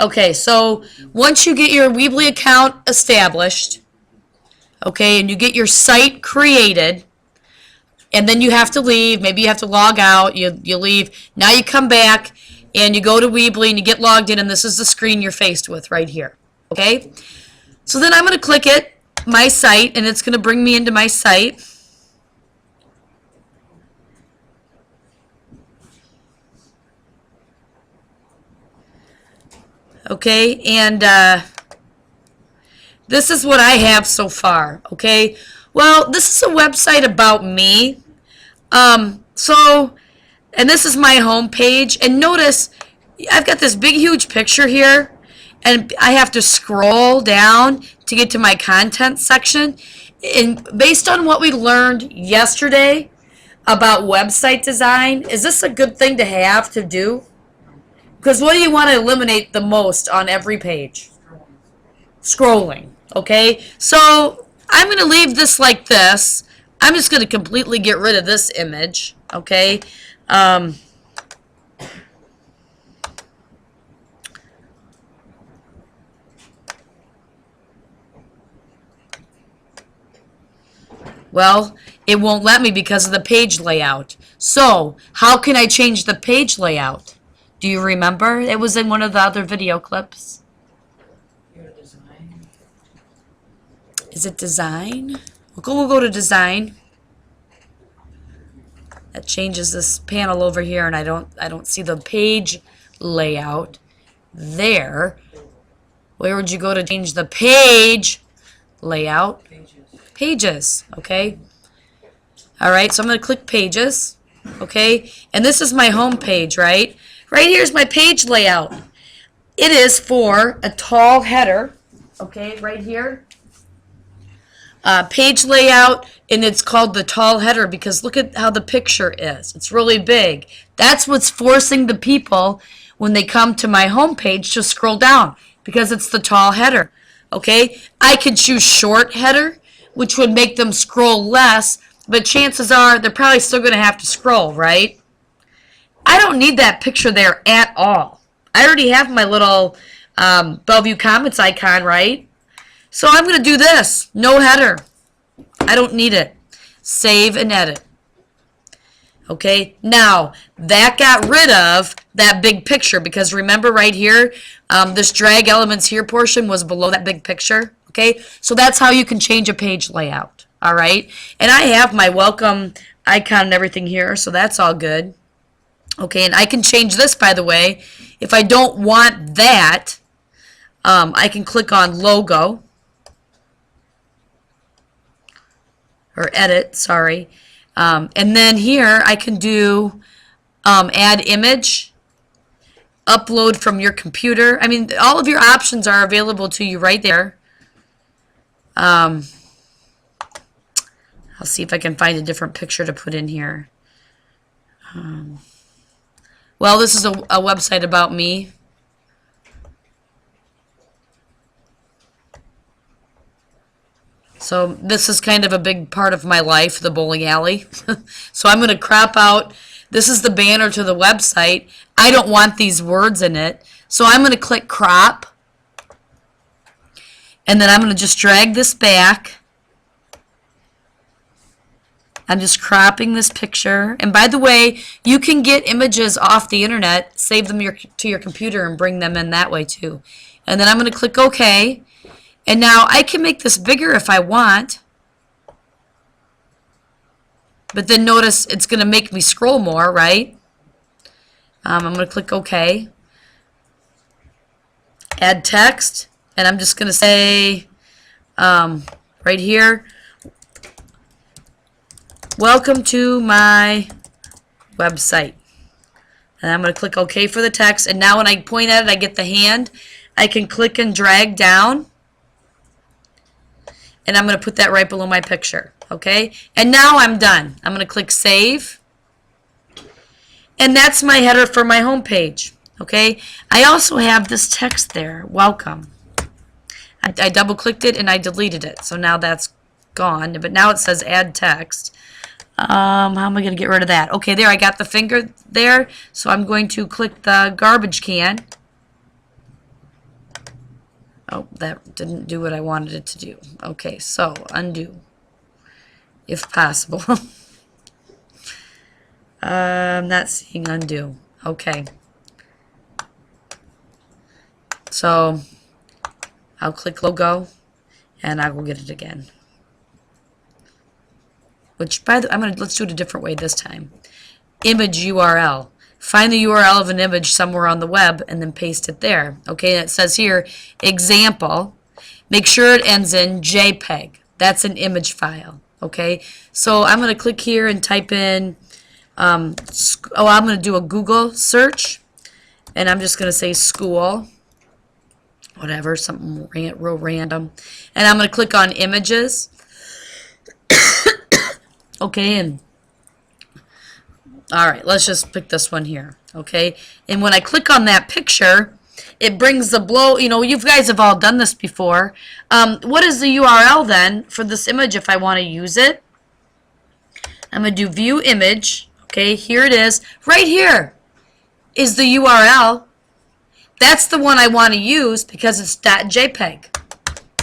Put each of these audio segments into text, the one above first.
Okay, so once you get your Weebly account established, okay, and you get your site created, and then you have to leave. Maybe you have to log out. You leave. Now you come back and you go to Weebly and you get logged in, and this is the screen you're faced with right here. Okay? So then I'm going to click it, my site, and it's going to bring me into my site. Okay, and this is what I have so far. Okay, well, this is a website about me. And this is my home page, and notice I've got this big huge picture here, and I have to scroll down to get to my content section. And based on what we learned yesterday about website design, is this a good thing to have to do? Because what do you want to eliminate the most on every page? Scrolling. Okay, so I'm going to leave this like this. I'm just going to completely get rid of this image. Okay. Well, it won't let me because of the page layout. So, how can I change the page layout? Do you remember? It was in one of the other video clips. Is it design? We'll go to design. That changes this panel over here, and I don't see the page layout there. Where would you go to change the page layout? Pages. Okay. All right. So I'm going to click pages. Okay. And this is my home page, right? Right here is my page layout. It is for a tall header. Okay. Right here. Page layout, and it's called the tall header because look at how the picture is. It's really big. That's what's forcing the people when they come to my home page to scroll down because it's the tall header. Okay, I could choose short header, which would make them scroll less, but chances are they're probably still going to have to scroll, right? I don't need that picture there at all. I already have my little Bellevue Comments icon, right? So I'm going to do this. No header. I don't need it. Save and edit. Okay, now that got rid of that big picture because remember right here, this drag elements here portion was below that big picture. Okay, so that's how you can change a page layout. All right, and I have my welcome icon and everything here, so that's all good. Okay, and I can change this, by the way. If I don't want that, I can click on logo. Or edit, sorry. And then here I can do add image, upload from your computer. I mean, all of your options are available to you right there. I'll see if I can find a different picture to put in here. Well, this is a website about me. So this is kind of a big part of my life, the bowling alley. So I'm going to crop out. This is the banner to the website. I don't want these words in it. So I'm going to click crop. And then I'm going to just drag this back. I'm just cropping this picture. And by the way, you can get images off the internet, save them to your computer, and bring them in that way too. And then I'm going to click OK. And now I can make this bigger if I want. But then notice it's going to make me scroll more, right? I'm going to click OK. Add text. And I'm just going to say right here, welcome to my website. And I'm going to click OK for the text. And now when I point at it, I get the hand. I can click and drag down. And I'm going to put that right below my picture. Okay? And now I'm done. I'm going to click Save. And that's my header for my home page. Okay? I also have this text there. Welcome. I double-clicked it and I deleted it. So now that's gone. But now it says Add Text. How am I going to get rid of that? Okay, there. I got the finger there. So I'm going to click the garbage can. Oh, that didn't do what I wanted it to do. Okay, so undo, if possible. I'm not seeing undo. Okay. So I'll click logo and I will get it again. Which, by the way, let's do it a different way this time. Image URL. Find the URL of an image somewhere on the web and then paste it there. Okay, and it says here, example. Make sure it ends in JPEG. That's an image file. Okay, so I'm going to click here and type in, I'm going to do a Google search, and I'm just going to say school, whatever, something real random, and I'm going to click on images. Okay, and all right, let's just pick this one here, okay? And when I click on that picture, it brings the blow, you know, you guys have all done this before. What is the URL then for this image if I want to use it? I'm going to do view image, okay? Here it is. Right here is the URL. That's the one I want to use because it's .jpeg,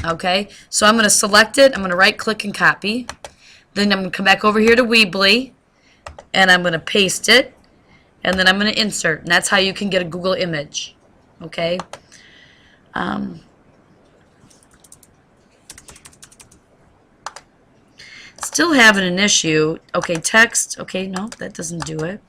okay? So I'm going to select it. I'm going to right-click and copy. Then I'm going to come back over here to Weebly, and I'm going to paste it, and then I'm going to insert, and that's how you can get a Google image, okay? Still having an issue. Okay, text. Okay, no, that doesn't do it.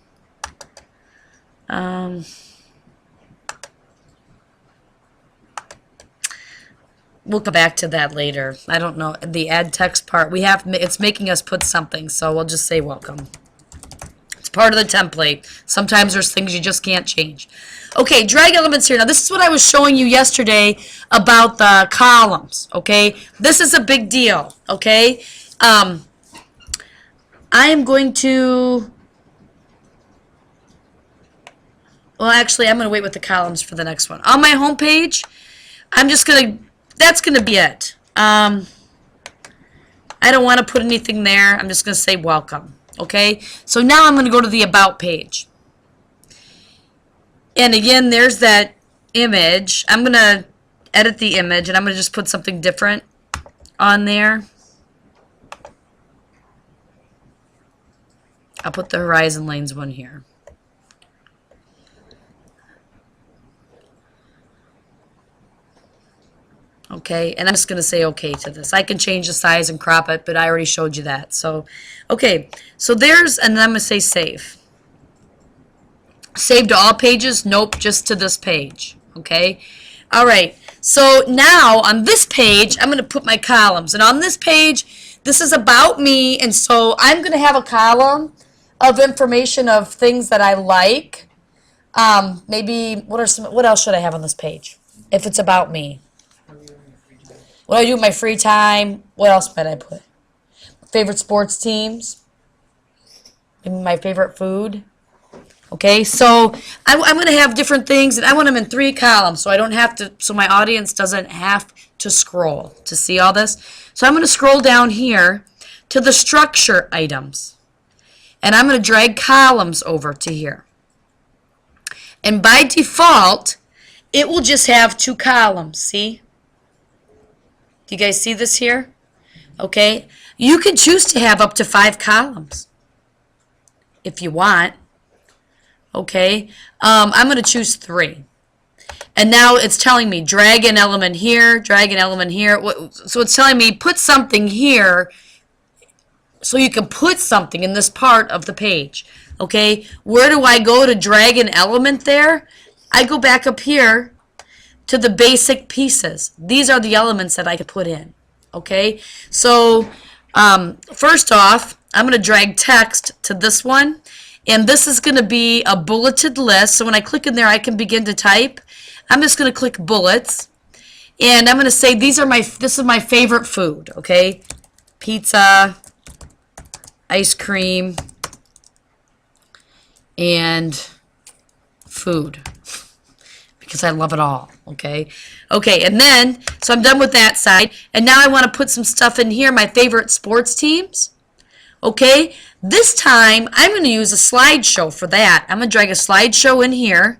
We'll come back to that later. I don't know the add text part. It's making us put something, so we'll just say welcome. It's part of the template. Sometimes there's things you just can't change. Okay, drag elements here. Now this is what I was showing you yesterday about the columns. Okay, this is a big deal. Okay, I am going to. Well, actually, I'm going to wait with the columns for the next one. On my home page, I'm just going to. That's going to be it. I don't want to put anything there. I'm just going to say welcome. Okay, so now I'm going to go to the About page. And again, there's that image. I'm going to edit the image, and I'm going to just put something different on there. I'll put the Horizon Lanes one here. Okay, and I'm just going to say okay to this. I can change the size and crop it, but I already showed you that. So, okay, so there's, and then I'm going to say save. Save to all pages? Nope, just to this page. Okay, all right. So now on this page, I'm going to put my columns. And on this page, this is about me, and so I'm going to have a column of information of things that I like. Maybe, what else should I have on this page if it's about me? What do I do with my free time? What else might I put? Favorite sports teams? Maybe my favorite food? Okay, so I'm going to have different things, and I want them in 3 columns, so I don't have to, so my audience doesn't have to scroll to see all this. So I'm going to scroll down here to the structure items, and I'm going to drag columns over to here. And by default, it will just have 2 columns, see? Do you guys see this here? Okay, you can choose to have up to 5 columns if you want. Okay, I'm going to choose 3. And now it's telling me drag an element here, drag an element here. So it's telling me put something here so you can put something in this part of the page. Okay, where do I go to drag an element there? I go back up here to the basic pieces. These are the elements that I could put in. Okay, so first off, I'm going to drag text to this one, and this is going to be a bulleted list. So when I click in there, I can begin to type. I'm just going to click bullets, and I'm going to say this is my favorite food. Okay, pizza, ice cream, and food, because I love it all. Okay, and then, so I'm done with that side, and now I want to put some stuff in here, my favorite sports teams. Okay, this time I'm going to use a slideshow for that. I'm going to drag a slideshow in here,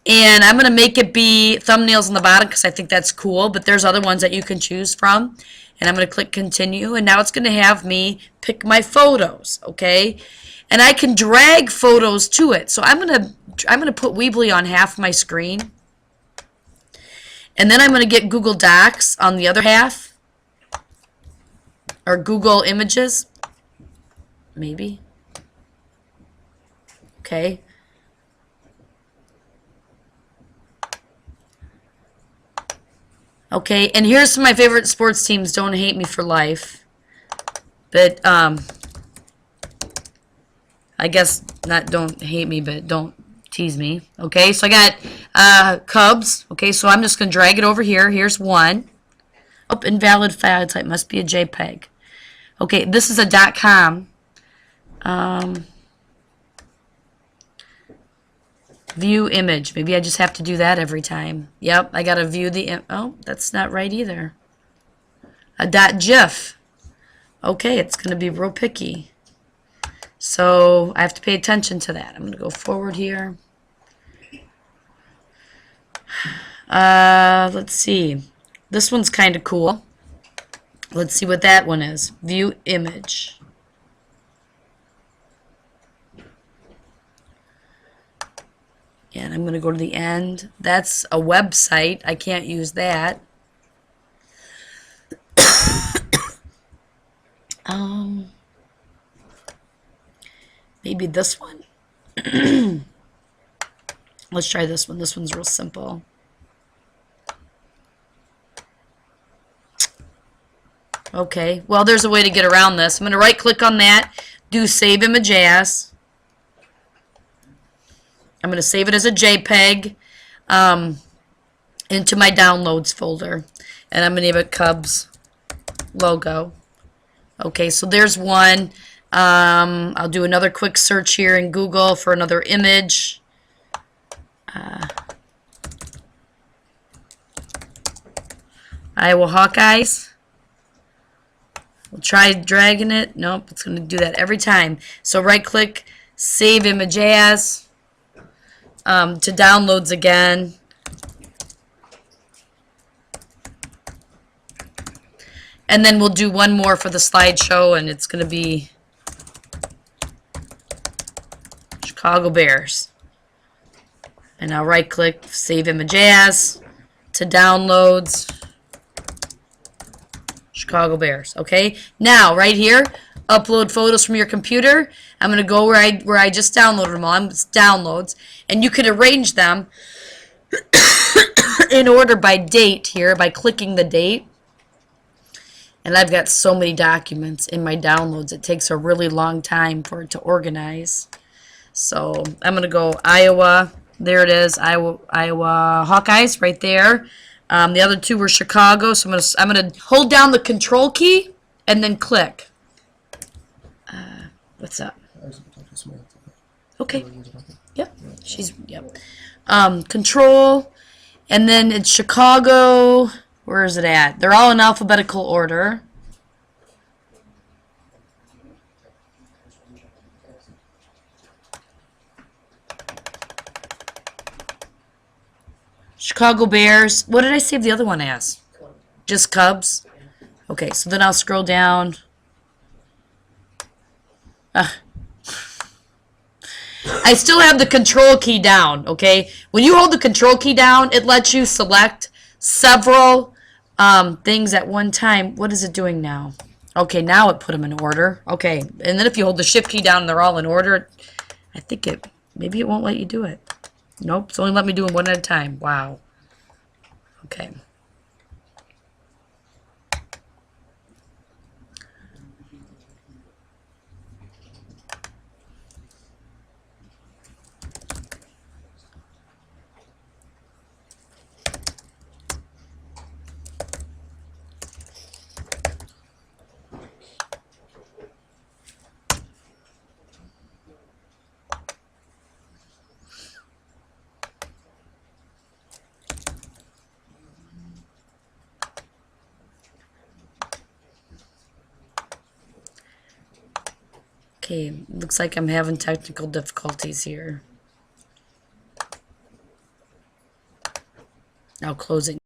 And I'm going to make it be thumbnails on the bottom because I think that's cool, but there's other ones that you can choose from. And I'm going to click continue, and now it's going to have me pick my photos, okay? And I can drag photos to it. So I'm going to put Weebly on half my screen. And then I'm going to get Google Docs on the other half, or Google Images, maybe. Okay. Okay, and here's some of my favorite sports teams. Don't hate me for life. But, I guess not don't hate me, but don't tease me. Okay, so I got Cubs. Okay, so I'm just going to drag it over here. Here's one. Oh, invalid file type. Must be a JPEG. Okay, this is a .com. View image. Maybe I just have to do that every time. Yep, I got to view the... Oh, that's not right either. A .gif. Okay, it's going to be real picky. So I have to pay attention to that. I'm going to go forward here. Let's see. This one's kind of cool. Let's see what that one is. View image. And I'm going to go to the end. That's a website. I can't use that. Maybe this one. Let's try this one. This one's real simple. Okay, well, there's a way to get around this. I'm going to right-click on that, do Save Image As. I'm going to save it as a JPEG into my Downloads folder. And I'm going to name it Cubs logo. Okay, so there's one. I'll do another quick search here in Google for another image. Iowa Hawkeyes. We'll try dragging it. Nope, it's going to do that every time. So right-click, Save Image As, to Downloads again. And then we'll do one more for the slideshow, and it's going to be Chicago Bears. And I'll right-click, Save Image As, to Downloads, Chicago Bears. Okay, now right here, upload photos from your computer. I'm going to go where I just downloaded them on. It's Downloads, and you can arrange them in order by date here by clicking the date. And I've got so many documents in my downloads. It takes a really long time for it to organize. So I'm going to go Iowa. There it is, Iowa Hawkeyes right there. The other two were Chicago. So I'm gonna hold down the Control key and then click. What's up? Okay. Yep. Yep. Control, and then it's Chicago. Where is it at? They're all in alphabetical order. Chicago Bears. What did I save the other one as? Just Cubs? Okay, so then I'll scroll down. I still have the Control key down, okay? When you hold the Control key down, it lets you select several things at one time. What is it doing now? Okay, now it put them in order. Okay, and then if you hold the Shift key down and they're all in order, I think maybe it won't let you do it. Nope, it's only let me do them one at a time. Wow. Okay. Okay, looks like I'm having technical difficulties here. now closing.